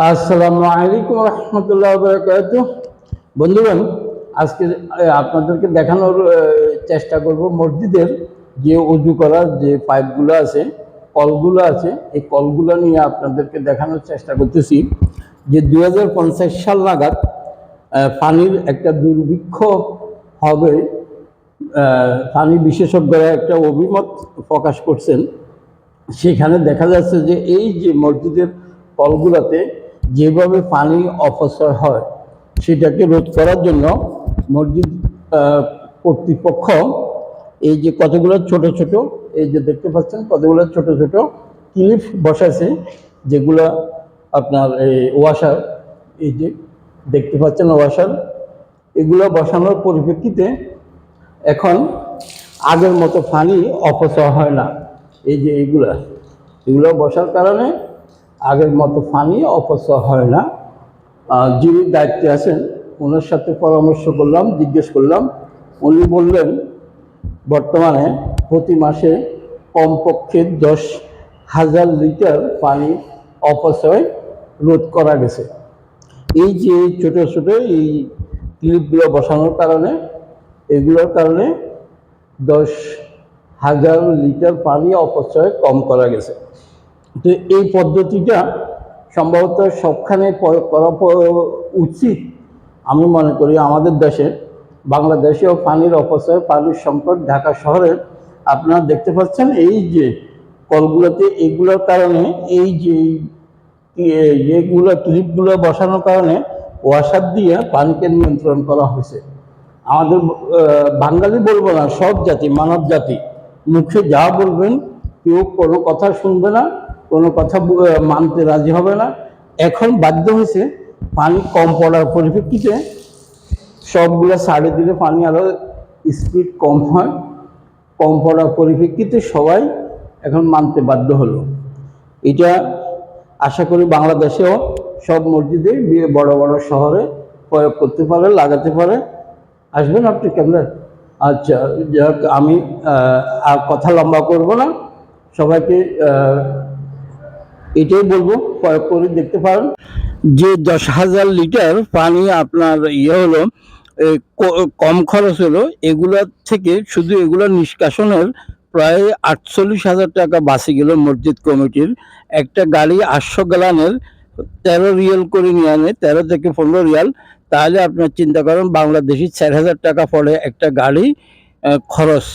আসসালামু আলাইকুম রহমতুল্লাহ বারাকাতুহ। বন্ধুগণ, আজকে আপনাদেরকে দেখানোর চেষ্টা করব মসজিদের যে উজু করার যে পাইপগুলো আছে, কলগুলো আছে, এই কলগুলো নিয়ে আপনাদেরকে দেখানোর চেষ্টা করতেছি যে 2050 সাল নাগাদ পানির একটা দুর্ভিক্ষ হবে। পানি বিশেষজ্ঞরা একটা অভিমত প্রকাশ করছেন। সেখানে দেখা যাচ্ছে যে এই যে মসজিদের কলগুলোতে যেভাবে পানি অপচয় হয় সেটাকে রোধ করার জন্য মসজিদ কর্তৃপক্ষ এই যে কতগুলো ছোট ছোট, এই যে দেখতে পাচ্ছেন কতগুলো ছোট ছোট ক্লিপ বসাছে, যেগুলো আপনার এই ওয়াশার, এই যে দেখতে পাচ্ছেন ওয়াশার, এগুলো বসানোর পরিপ্রেক্ষিতে এখন আগের মতো পানি অপচয় হয় না। এই যে এগুলো বসার কারণে আগের মতো পানি অপচয় হয় না। যিনি দায়িত্বে আছেন ওনার সাথে পরামর্শ করলাম, জিজ্ঞেস করলাম। উনি বললেন বর্তমানে প্রতি মাসে কমপক্ষে 10,000 লিটার পানি অপচয় রোধ করা গেছে। এই যে ছোট ছোট এই ক্লিপগুলো বসানোর কারণে, এগুলোর কারণে 10,000 লিটার পানি অপচয় কম করা গেছে। তো এই পদ্ধতিটা সম্ভবত সবখানে করা উচিত। আমি মনে করি আমাদের দেশে, বাংলাদেশেও পানির অপচয়, পানির সংকট, ঢাকা শহরে আপনারা দেখতে পাচ্ছেন এই যে কলগুলোতে, এগুলোর কারণে এই যে ক্লিপগুলো বসানোর কারণে ওয়াশার দিয়ে পানিকে নিয়ন্ত্রণ করা হয়েছে। আমাদের বাঙালি বলবো না, সব জাতি, মানব জাতি মুখে যা বলবেন কেউ কোনো কথা শুনবে না, কোনো কথা মানতে রাজি হবে না। এখন বাধ্য হয়েছে পানি কম পড়ার পরিপ্রেক্ষিতে সবগুলো সাইডে দিলে পানি আরও স্পিড কম হয়। কম পড়ার পরিপ্রেক্ষিতে সবাই এখন মানতে বাধ্য হলো। এটা আশা করি বাংলাদেশেও সব মসজিদে, বড় বড় শহরে প্রয়োগ করতে পারে, লাগাতে পারে। আসবেন আপনি কেমন? আচ্ছা, যাক, আমি আর কথা লম্বা করব না, সবাইকে এটাই বলবো প্রয়োগ করে দেখতে পারেন। যে 10,000 লিটার পানি আপনার হলো, কম খরচ হলো, এগুলোর থেকে শুধু এগুলো নিষ্কাশনের প্রায় 48,000 টাকা বাঁচে গেল মসজিদ কমিটির। একটা গাড়ি 800 গ্যালনের 13 রিয়াল করে নিয়ে আনে, 13 থেকে 15 রিয়াল। তাহলে আপনার চিন্তা করেন বাংলাদেশি 4,000 টাকা পড়ে একটা গাড়ি খরচ।